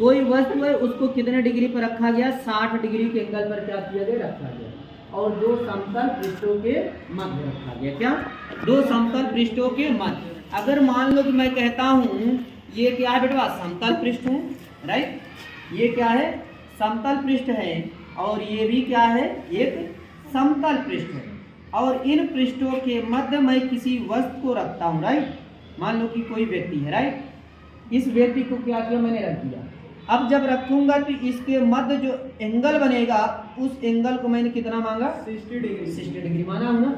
कोई वस्तु है उसको कितने डिग्री पर रखा गया, 60 डिग्री के एंगल पर क्या किया गया, रखा गया, और दो समतल पृष्ठों के मध्य रखा गया। क्या, दो समतल पृष्ठों के मध्य। अगर मान लो कि मैं कहता हूँ ये क्या है बेटा, समतल पृष्ठ है, राइट, ये क्या है, समतल पृष्ठ है, और ये भी क्या है, एक समतल पृष्ठ है, और इन पृष्ठों के मध्य मैं किसी वस्तु को रखता हूँ, राइट। मान लो कि कोई व्यक्ति है, राइट, इस व्यक्ति को क्या किया, मैंने रख दिया। अब जब रखूंगा तो इसके मध्य जो एंगल बनेगा उस एंगल को मैंने कितना मांगा, 60 डिग्री। 60 डिग्री माना हूँ ना,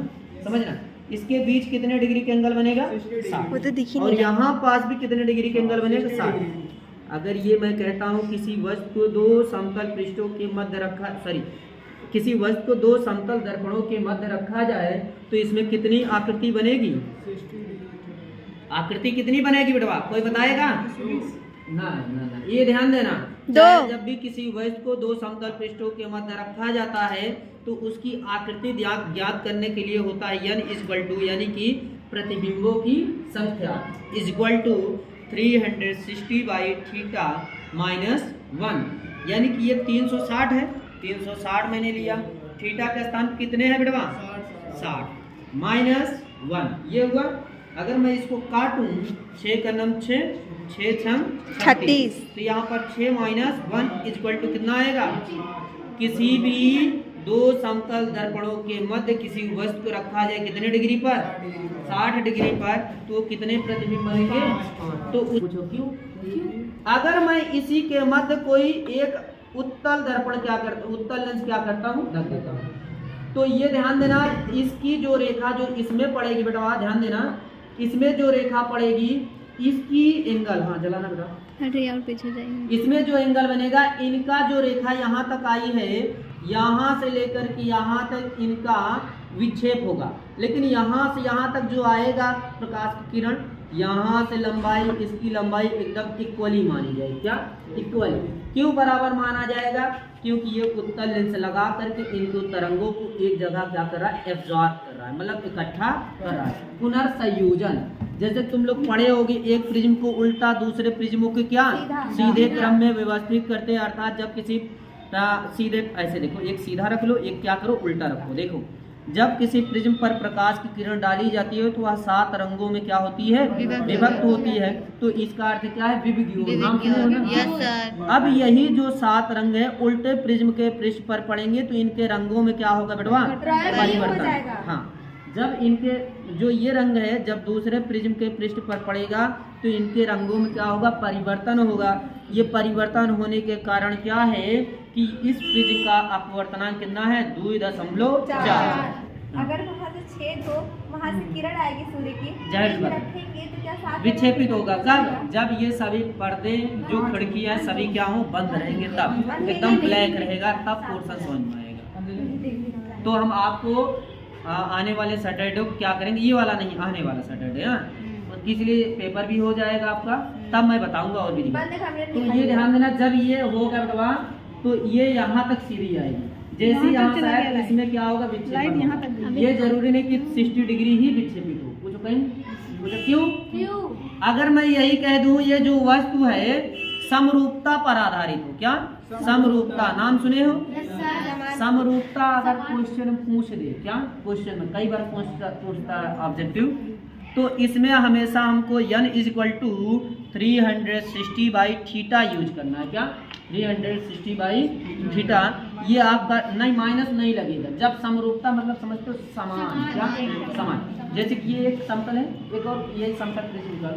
समझना। इसके बीच कितने डिग्री के एंगल बनेगा, 60, और यहाँ पास भी कितने डिग्री के एंगल बनेगा, 60। अगर ये मैं कहता हूँ किसी वस्तु को दो समतल पृष्ठों के मध्य रखा, किसी वस्तु को दो समतल दर्पणों के मध्य रखा जाए तो इसमें कितनी आकृति बनेगी, आकृति कितनी बनेगी बेटा, कोई बताएगा? ना ना ना, ये ध्यान देना, जब भी किसी वस्तु को दो समतल पृष्ठों के मध्य रखा जाता है तो उसकी आकृति ज्ञात करने के लिए होता है n इक्वल टू, यानी कि प्रतिबिंबों की संख्या equal to 360 by theta minus 1, यानी कि ये 360 है, 360 मैंने लिया, थीटा का स्थान कितने है बेटा, 60 माइनस 1, ये हुआ। अगर मैं इसको काटूं 6 का नम 6, 6 छम 36, तो यहाँ पर 6 माइनस 1 इक्वल टू कितना आएगा, किसी भी दो समतल दर्पणों के मध्य किसी वस्तु को रखा जाए कितने डिग्री पर, 60 डिग्री पर, तो कितने प्रतिबिंब बनेंगे, तो पूछो क्यों? अगर मैं इसी के मध्य कोई एक उत्तल दर्पण क्या करता, उत्तल लेंस क्या करता हूँ, रख देता हूँ, तो ये ध्यान देना, इसकी जो रेखा जो इसमें पड़ेगी बेटा, ध्यान देना, इसमें जो रेखा पड़ेगी इसकी एंगल, हाँ जलाना बेटा, और पीछे जाएंगे, इसमें जो एंगल बनेगा, इनका जो रेखा यहाँ तक आई है, यहाँ से लेकर के यहाँ तक इनका विक्षेप होगा, लेकिन यहाँ से यहाँ तक जो आएगा प्रकाश की किरण, यहाँ से लंबाई, इसकी लंबाई एकदम इक्वली मानी जाएगी। क्या, इक्वली? क्यों बराबर माना जाएगा? क्योंकि ये उत्तल लेंस लगा करके इनको तरंगों को एक जगह क्या कर रहा है, एब्जॉर्ब कर रहा है, मतलब इकट्ठा कर रहा है। पुनर्संयोजन, जैसे तुम लोग पढ़े होगे, एक प्रिज्म को उल्टा दूसरे प्रिज्मों के क्या सीधे क्रम में व्यवस्थित करते हैं, अर्थात जब किसी सीधे, ऐसे देखो, एक सीधा रख लो, एक क्या करो, उल्टा रखो। देखो, जब किसी प्रिज्म पर प्रकाश की किरण डाली जाती है तो वह 7 रंगों में क्या होती है, विभक्त होती है, तो इसका अर्थ क्या है, विविग्योर, नाम सुने हो ना? अब यही जो 7 रंग है उल्टे प्रिज्म के पृष्ठ पर पड़ेंगे तो इनके रंगों में क्या होगा बेटवा, परिवर्तन। हाँ, जब इनके जो ये रंग है जब दूसरे प्रिज्म के पृष्ठ पर पड़ेगा तो इनके रंगों में क्या होगा, परिवर्तन होगा। ये परिवर्तन होने के कारण क्या है कि इस प्रिज्म का अपवर्तनांक कितना है, 2.4। अगर वहाँ से छेद हो, वहाँ से किरण आएगी सूर्य की, रखेंगे तो क्या साथ विक्षेपित होगा। कब? जब ये सभी पर्दे जो खिड़कियां सभी क्या हो, बंद रहेंगे, तब एकदम ब्लैक रहेगा, तब पोर्शन समझ में आएगा। तो हम आपको आने वाले सैटरडे को क्या करेंगे, ये वाला नहीं, आने वाला सैटरडे, हाँ, इसलिए पेपर भी हो जाएगा आपका, तब मैं बताऊंगा और भी। तो ये ध्यान देना, जब ये होगा बेटवा तो ये यहाँ तक सीधी आएगी, जैसे यहाँ से आए इसमें क्या होगा, विक्षेपण। ये जरूरी नहीं कि 60 डिग्री ही विक्षेपित हो, पूछो कहीं, पूछो क्यों? अगर मैं यही कह दूं ये जो वस्तु है समरूपता पर आधारित हो, क्या समरूपता, नाम सुने हो? समरूपता अगर क्वेश्चन पूछ दे, क्या क्वेश्चन में कई बार पूछता है ऑब्जेक्टिव, तो इसमें हमेशा हमको n equal to 360 by theta use करना है। क्या, 360 बाई थीटा, ये आपका नहीं माइनस नहीं लगेगा। जब समरूपता मतलब समझते हो समान, क्या समान, जैसे कि ये एक समतल है, एक और ये समतल प्रिज्म का,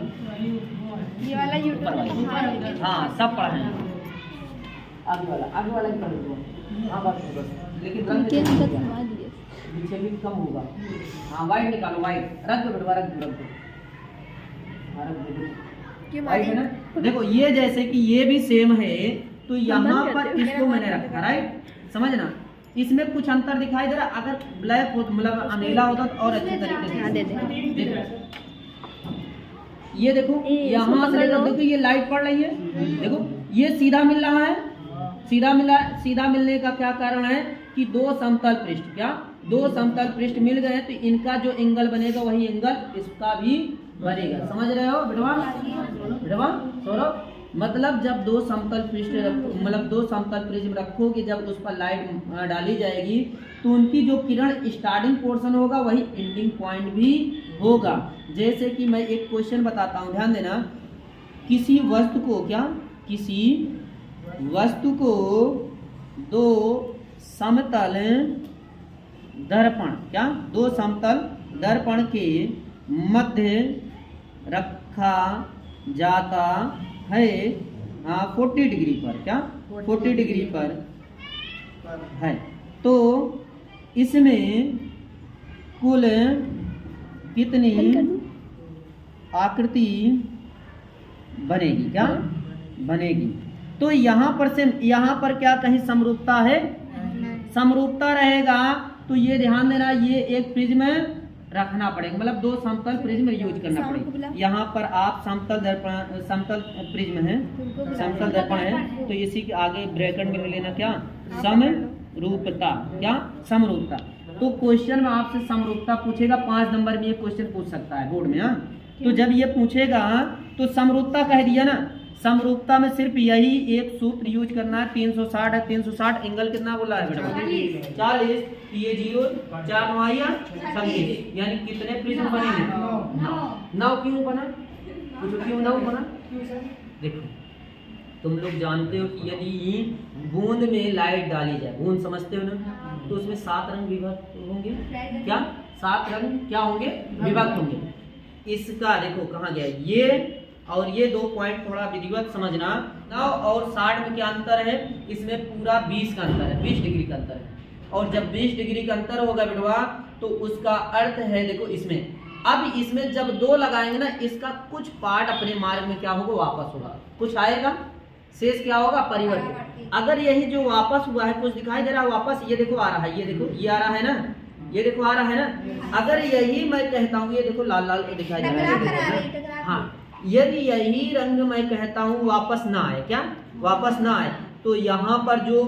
ये वाला यूट्यूब, हाँ सब पढ़ा है, आगे वाला ही पढ़ लो, हाँ बस, लेकिन रंग पीछे भी कम होगा। हाँ वाइट निकालो, वाइट रख दो बेटा, रख दो, वाइट है ना। देखो ये जैसे कि ये भी सेम है, तो यहाँ पर इसको मैंने रखा, राइट, समझना। इसमें कुछ अंतर दिखाई दे रहा, अगर ब्लैक हो मतलब अनेला होता तो और अच्छे तरीके से देखो, ये देखो यहाँ से देखो ये लाइट पड़ रही है, देखो ये सीधा मिल रहा है, सीधा मिलने का क्या कारण है कि दो समतल पृष्ठ, क्या दो समतल पृष्ठ मिल गए तो इनका जो एंगल बनेगा वही एंगल इसका भी बनेगा। समझ रहे हो बेटवा? बेटवा सौरभ, मतलब जब दो समतल पृष्ठ मतलब दो समतल प्रिज्म रखोगे, जब उस पर लाइट डाली जाएगी तो उनकी जो किरण स्टार्टिंग पोर्शन होगा वही एंडिंग पॉइंट भी होगा। जैसे कि मैं एक क्वेश्चन बताता हूँ, ध्यान देना। किसी वस्तु को दो समतल दर्पण के मध्य रखा जाता है 40 डिग्री पर, 40 डिग्री पर है, तो इसमें कुल कितनी आकृति बनेगी? तो यहाँ पर क्या कहीं समरूपता है? समरूपता रहेगा तो ये ध्यान देना, ये एक प्रिज्म रखना पड़ेगा, मतलब दो समतल प्रिज्म यूज करना पड़ेगा। यहाँ पर आप समतल प्रिज्म है, समतल दर्पण है, तो इसी के आगे ब्रैकेट में लेना क्या? समरूपता। तो क्वेश्चन में आपसे समरूपता पूछेगा, 5 नंबर में ये क्वेश्चन पूछ सकता है बोर्ड में। तो जब ये पूछेगा तो समरूपता कह दिया ना, समरूपता में सिर्फ यही एक सूत्र यूज करना है। 360 है, 360 एंगल कितना बोला है बेटा? 40। ये 0 4 9 26, यानी कितने प्रिज्म बनेंगे? 9। क्यों बना? क्यों 9 बना? देखो तुम लोग जानते हो कि यदि बूंद में लाइट डाली जाए, बूंद समझते हो ना, तो उसमें 7 रंग विभक्त होंगे। क्या 7 रंग क्या होंगे? विभक्त होंगे। इसका देखो कहाँ गया ये और ये 2 पॉइंट थोड़ा विधिवत समझना। 9 और 60 में क्या अंतर है? इसमें पूरा 20 का अंतर है, 20 डिग्री का अंतर है। और जब 20 डिग्री का अंतर होगा बेटवा तो उसका अर्थ है, देखो इसमें अब इसमें जब 2 लगाएंगे ना, इसका कुछ पार्ट अपने मार्ग में क्या होगा? वापस होगा, कुछ आएगा, शेष क्या होगा? परिवर्तित। अगर यही जो वापस हुआ है कुछ दिखाई दे रहा है वापस, ये देखो आ रहा है, ये देखो ये आ रहा है ना, ये देखो आ रहा है ना। अगर यही मैं कहता हूँ, ये देखो लाल लाल दिखाई दे रहा है, हाँ, यदि यही रंग मैं कहता हूँ वापस ना आए, क्या वापस ना आए, तो यहाँ पर जो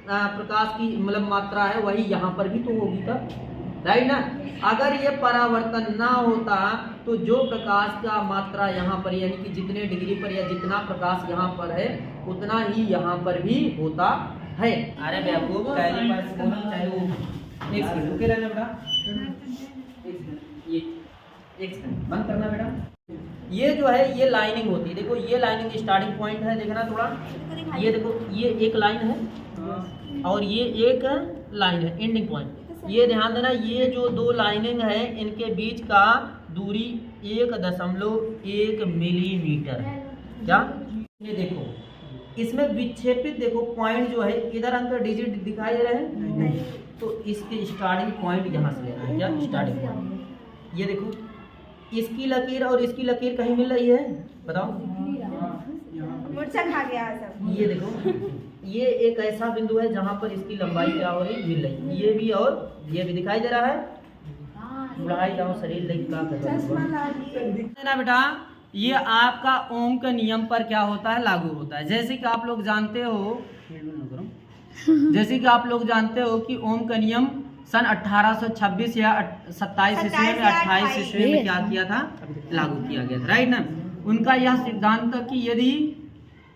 प्रकाश की मतलब मात्रा है वही यहाँ पर भी तो होगी तब, राइट ना। अगर ये परावर्तन ना होता तो जो प्रकाश का मात्रा यहाँ पर यानी कि जितने डिग्री पर या जितना प्रकाश यहाँ पर है उतना ही यहाँ पर भी होता है। अरे बेवकूफ, पहली बार बोलना चाहे वो एक सेकंड रुके रहना बेटा, ये एक सेकंड बंद करना बेटा। ये जो है ये लाइनिंग होती है, देखो ये लाइनिंग स्टार्टिंग पॉइंट है, देखना थोड़ा, ये देखो ये एक लाइन है और ये एक लाइन है एंडिंग पॉइंट। ये ध्यान देना, ये जो 2 लाइनिंग है इनके बीच का दूरी 1.1 मिलीमीटर। क्या ये देखो इसमें विक्षेपित देखो पॉइंट जो है, इधर अंक डिजिट दिखाई दे रहे हैं नहीं, तो इसके स्टार्टिंग पॉइंट यहाँ से लेना है, क्या स्टार्टिंग पॉइंट। ये देखो इसकी लकीर और इसकी लकीर कहीं मिल रही है? बताओ, मुर्चा खा गया सब। ये देखो ये एक ऐसा बिंदु है जहाँ पर इसकी लंबाई क्या हो रही मिल रही, ये भी और ये भी दिखाई दे रहा है। बढ़ाई जाओ शरीर लेकर ना बेटा, ये आपका ओम के नियम पर क्या होता है? लागू होता है। जैसे कि आप लोग जानते हो कि ओम का नियम सन 1826 या 27 ईस्वी में 28 ईस्वी में क्या किया था? लागू किया गया था, राइट ना। उनका यह सिद्धांत था कि यदि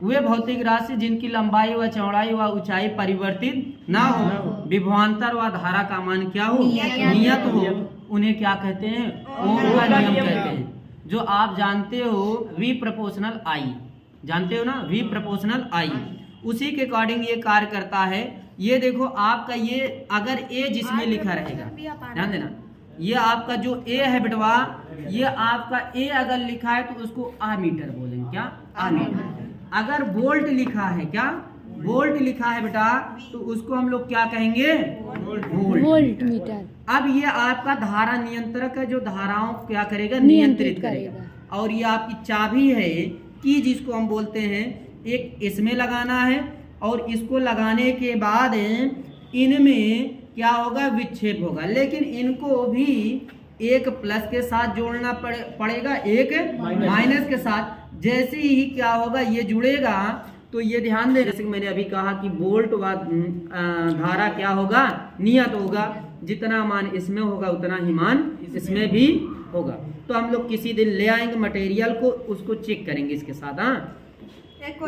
वे भौतिक राशि जिनकी लंबाई व चौड़ाई व ऊंचाई परिवर्तित ना हो, विभवांतर व धारा का मान क्या हो? नियत हो, उन्हें क्या कहते हैं? ओम का नियम कहते हैं। जो आप जानते हो V प्रोपोर्शनल I, जानते हो ना, V प्रोपोर्शनल I, उसी के अकॉर्डिंग ये कार्य करता है। ये देखो आपका ये अगर A जिसमें लिखा रहेगा, ध्यान देना, ये आपका जो A है बेटवा, ये आपका A अगर लिखा है तो उसको आमीटर बोलेंगे, क्या आमीटर। अगर वोल्ट लिखा है, क्या वोल्ट लिखा है बेटा, तो उसको हम लोग क्या कहेंगे? Volt meter. अब ये आपका धारा नियंत्रक है जो धाराओं क्या करेगा? नियंत्रित करेगा। और ये आपकी चाबी है कि जिसको हम बोलते हैं, एक इसमें लगाना है और इसको लगाने के बाद इनमें क्या होगा? विक्षेप होगा, लेकिन इनको भी एक प्लस के साथ जोड़ना पड़ेगा, एक माइनस के साथ। जैसे ही क्या होगा? ये जुड़ेगा तो ये ध्यान दे, जैसे कि मैंने अभी कहा कि वोल्ट व धारा क्या होगा? नियत होगा। जितना मान इसमें होगा उतना ही मान इसमें भी होगा। तो हम लोग किसी दिन ले आएंगे मटेरियल को, उसको चेक करेंगे इसके साथ। हाँ,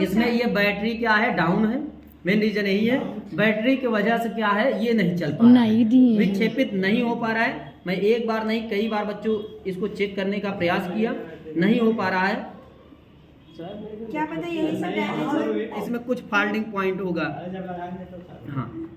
इसमें ये बैटरी क्या है, डाउन है। मेन रीजन यही है, बैटरी की वजह से क्या है, ये नहीं चल पा रहा है, विक्षेपित नहीं हो पा रहा है। मैं एक बार नहीं कई बार बच्चों इसको चेक करने का प्रयास किया, नहीं हो पा रहा है। क्या पता यही सब डैमेज है। इसमें कुछ फॉल्टिंग पॉइंट होगा। हाँ